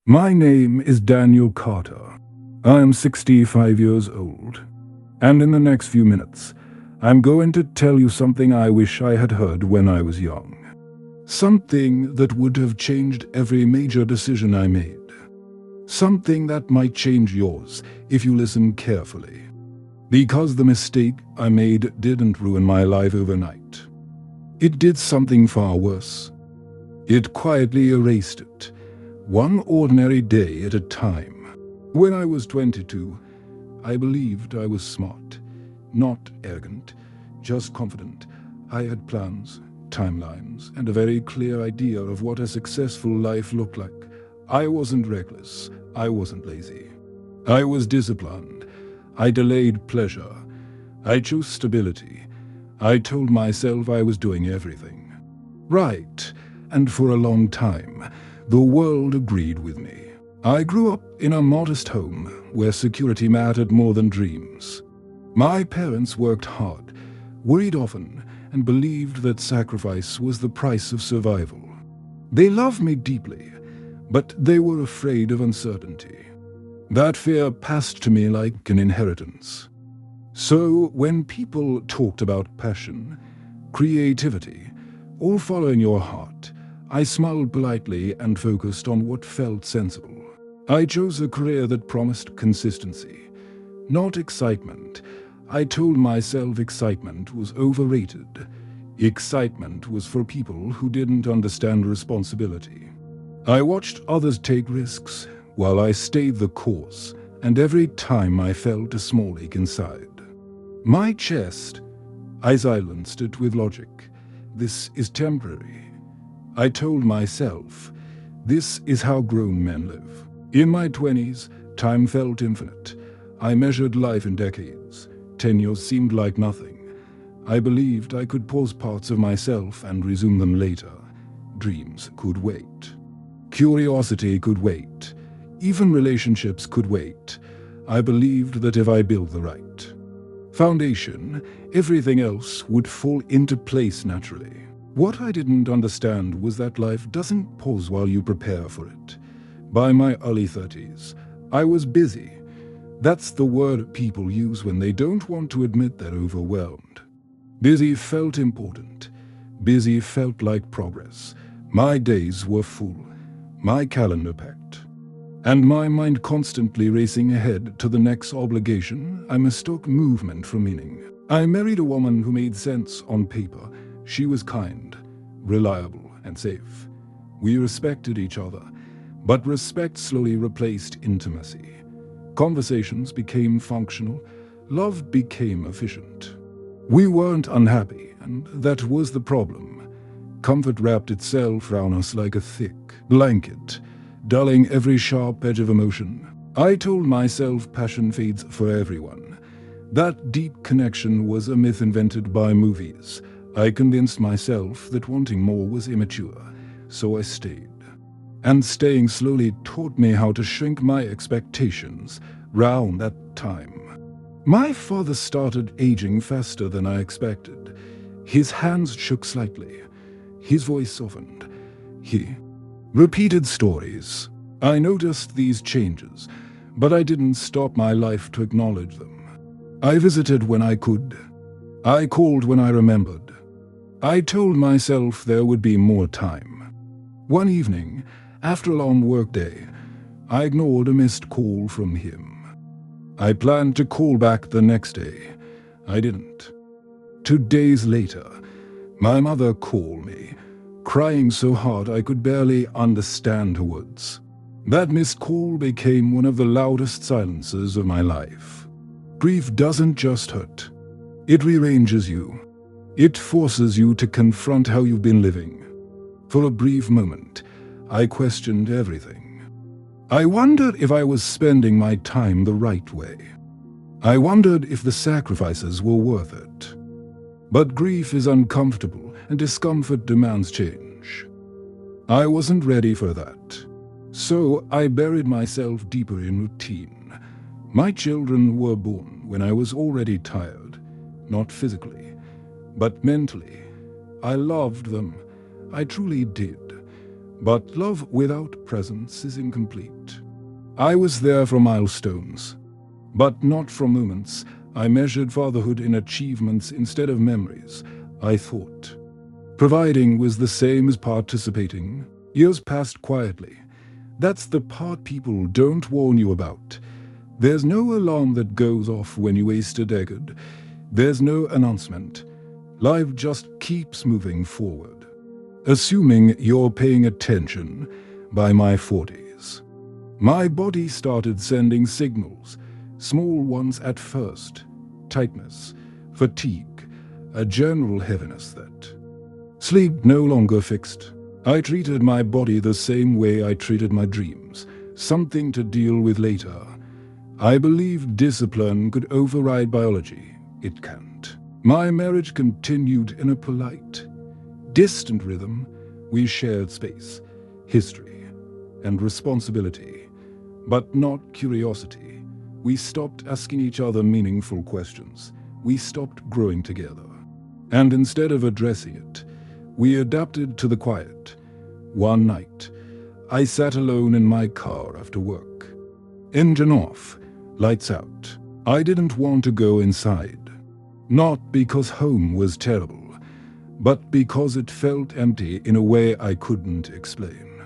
My name is Daniel Carter. I am 65 years old. And in the next few minutes, I'm going to tell you something I wish I had heard when I was young. Something that would have changed every major decision I made. Something that might change yours if you listen carefully. Because the mistake I made didn't ruin my life overnight. It did something far worse. It quietly erased it, one ordinary day at a time. When I was 22, I believed I was smart, not arrogant, just confident. I had plans, timelines, and a very clear idea of what a successful life looked like. I wasn't reckless, I wasn't lazy. I was disciplined. I delayed pleasure. I chose stability. I told myself I was doing everything right, and for a long time, the world agreed with me. I grew up in a modest home where security mattered more than dreams. My parents worked hard, worried often, and believed that sacrifice was the price of survival. They loved me deeply, but they were afraid of uncertainty. That fear passed to me like an inheritance. So when people talked about passion, creativity, or following your heart, I smiled politely and focused on what felt sensible. I chose a career that promised consistency, not excitement. I told myself excitement was overrated. Excitement was for people who didn't understand responsibility. I watched others take risks while I stayed the course, and every time I felt a small ache inside. My chest, I silenced it with logic. This is temporary. I told myself, this is how grown men live. In my 20s, time felt infinite. I measured life in decades. 10 years seemed like nothing. I believed I could pause parts of myself and resume them later. Dreams could wait. Curiosity could wait. Even relationships could wait. I believed that if I built the right foundation, everything else would fall into place naturally. What I didn't understand was that life doesn't pause while you prepare for it. By my early 30s, I was busy. That's the word people use when they don't want to admit they're overwhelmed. Busy felt important. Busy felt like progress. My days were full, my calendar packed, and my mind constantly racing ahead to the next obligation. I mistook movement for meaning. I married a woman who made sense on paper. She was kind, reliable, and safe. We respected each other, but respect slowly replaced intimacy. Conversations became functional, love became efficient. We weren't unhappy, and that was the problem. Comfort wrapped itself around us like a thick blanket, dulling every sharp edge of emotion. I told myself passion fades for everyone. That deep connection was a myth invented by movies. I convinced myself that wanting more was immature, so I stayed. And staying slowly taught me how to shrink my expectations round that time. My father started aging faster than I expected. His hands shook slightly. His voice softened. He repeated stories. I noticed these changes, but I didn't stop my life to acknowledge them. I visited when I could. I called when I remembered. I told myself there would be more time. One evening, after a long workday, I ignored a missed call from him. I planned to call back the next day. I didn't. 2 days later, my mother called me, crying so hard I could barely understand her words. That missed call became one of the loudest silences of my life. Grief doesn't just hurt. It rearranges you. It forces you to confront how you've been living. For a brief moment, I questioned everything. I wondered if I was spending my time the right way. I wondered if the sacrifices were worth it. But grief is uncomfortable, and discomfort demands change. I wasn't ready for that. So I buried myself deeper in routine. My children were born when I was already tired, not physically, but mentally. I loved them. I truly did. But love without presence is incomplete. I was there for milestones, but not for moments. I measured fatherhood in achievements instead of memories, I thought. Providing was the same as participating. Years passed quietly. That's the part people don't warn you about. There's no alarm that goes off when you waste a decade. There's no announcement. Life just keeps moving forward. Assuming you're paying attention, by my 40s, my body started sending signals, small ones at first. Tightness, fatigue, a general heaviness that sleep no longer fixed. I treated my body the same way I treated my dreams, something to deal with later. I believed discipline could override biology. It can't. My marriage continued in a polite, distant rhythm. We shared space, history, and responsibility, but not curiosity. We stopped asking each other meaningful questions. We stopped growing together. And instead of addressing it, we adapted to the quiet. One night, I sat alone in my car after work. Engine off, lights out. I didn't want to go inside. Not because home was terrible, but because it felt empty in a way I couldn't explain.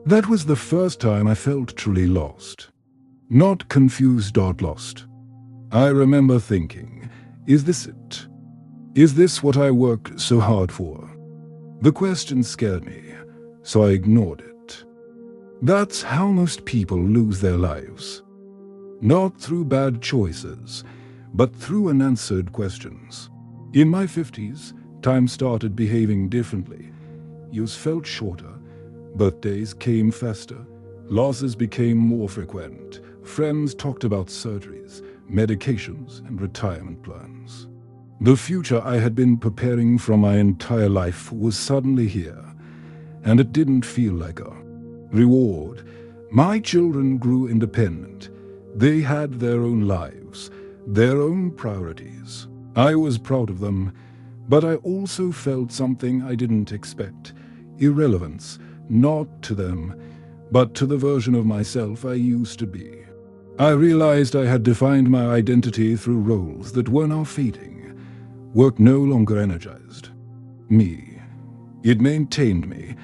That was the first time I felt truly lost. Not confused or lost. I remember thinking, is this it? Is this what I worked so hard for? The question scared me, so I ignored it. That's how most people lose their lives. Not through bad choices, but through unanswered questions. In my 50s, time started behaving differently. Years felt shorter, birthdays came faster, losses became more frequent, friends talked about surgeries, medications, and retirement plans. The future I had been preparing for my entire life was suddenly here, and it didn't feel like a reward. My children grew independent. They had their own lives, their own priorities. I was proud of them, but I also felt something I didn't expect. Irrelevance, not to them, but to the version of myself I used to be. I realized I had defined my identity through roles that were now fading. Work no longer energized me. It maintained me.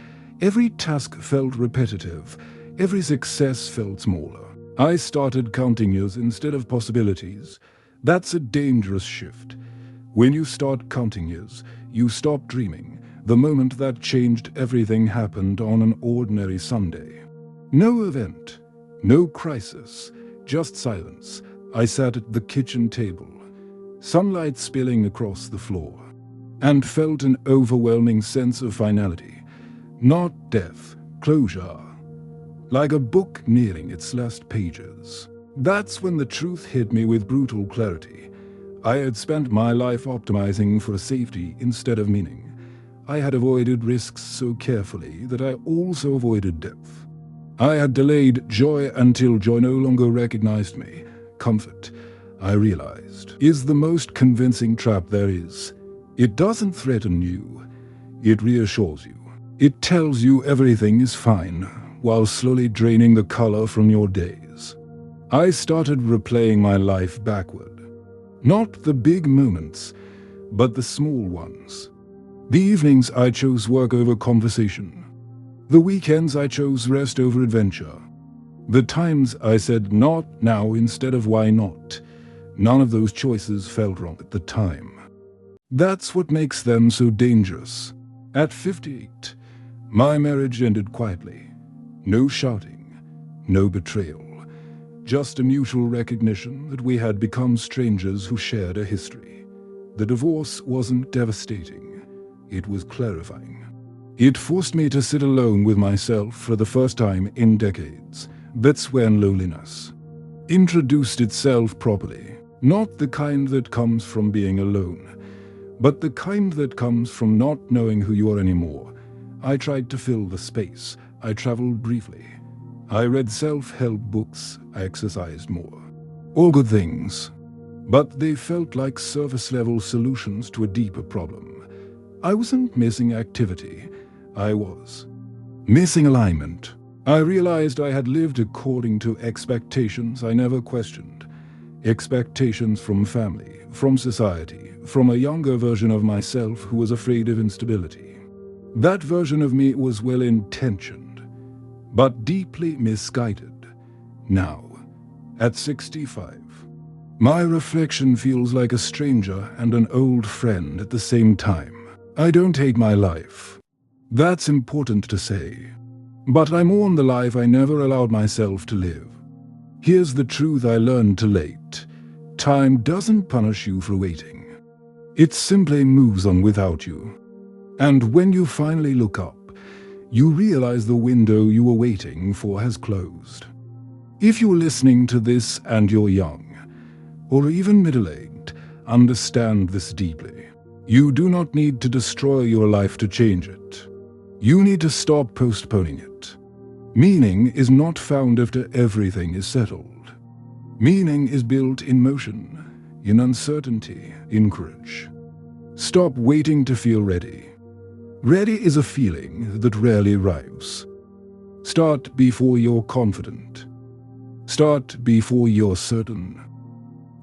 Every task felt repetitive. Every success felt smaller. I started counting years instead of possibilities. That's a dangerous shift. When you start counting years, you stop dreaming. The moment that changed everything happened on an ordinary Sunday. No event, no crisis, just silence. I sat at the kitchen table, sunlight spilling across the floor, and felt an overwhelming sense of finality. Not death, closure. Like a book nearing its last pages. That's when the truth hit me with brutal clarity. I had spent my life optimizing for safety instead of meaning. I had avoided risks so carefully that I also avoided depth. I had delayed joy until joy no longer recognized me. Comfort, I realized, is the most convincing trap there is. It doesn't threaten you. It reassures you. It tells you everything is fine, while slowly draining the color from your days. I started replaying my life backward. Not the big moments, but the small ones. The evenings I chose work over conversation. The weekends I chose rest over adventure. The times I said not now instead of why not. None of those choices felt wrong at the time. That's what makes them so dangerous. At 58, my marriage ended quietly. No shouting, no betrayal. Just a mutual recognition that we had become strangers who shared a history. The divorce wasn't devastating. It was clarifying. It forced me to sit alone with myself for the first time in decades. That's when loneliness introduced itself properly. Not the kind that comes from being alone, but the kind that comes from not knowing who you are anymore. I tried to fill the space. I traveled briefly. I read self-help books. I exercised more. All good things. But they felt like surface-level solutions to a deeper problem. I wasn't missing activity. I was Missing alignment. I realized I had lived according to expectations I never questioned. Expectations from family, from society, from a younger version of myself who was afraid of instability. That version of me was well-intentioned, but deeply misguided. Now, at 65, my reflection feels like a stranger and an old friend at the same time. I don't hate my life. That's important to say. But I mourn the life I never allowed myself to live. Here's the truth I learned too late. Time doesn't punish you for waiting. It simply moves on without you. And when you finally look up, you realize the window you were waiting for has closed. If you're listening to this and you're young, or even middle-aged, understand this deeply. You do not need to destroy your life to change it. You need to stop postponing it. Meaning is not found after everything is settled. Meaning is built in motion, in uncertainty, in courage. Stop waiting to feel ready. Ready is a feeling that rarely arrives. Start before you're confident. Start before you're certain.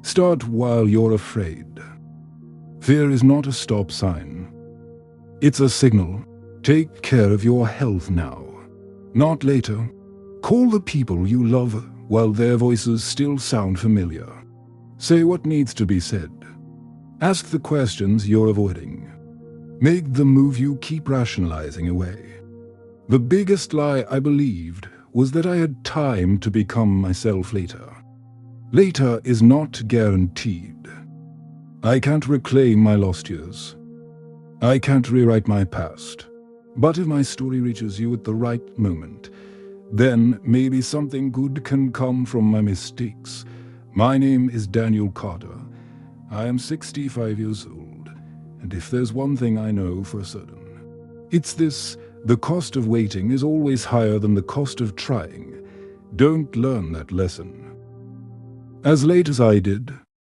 Start while you're afraid. Fear is not a stop sign. It's a signal. Take care of your health now, not later. Call the people you love while their voices still sound familiar. Say what needs to be said. Ask the questions you're avoiding. Make the move you keep rationalizing away. The biggest lie I believed was that I had time to become myself later. Later is not guaranteed. I can't reclaim my lost years. I can't rewrite my past. But if my story reaches you at the right moment, then maybe something good can come from my mistakes. My name is Daniel Carter. I am 65 years old, and if there's one thing I know for certain, it's this: the cost of waiting is always higher than the cost of trying. Don't learn that lesson as late as I did.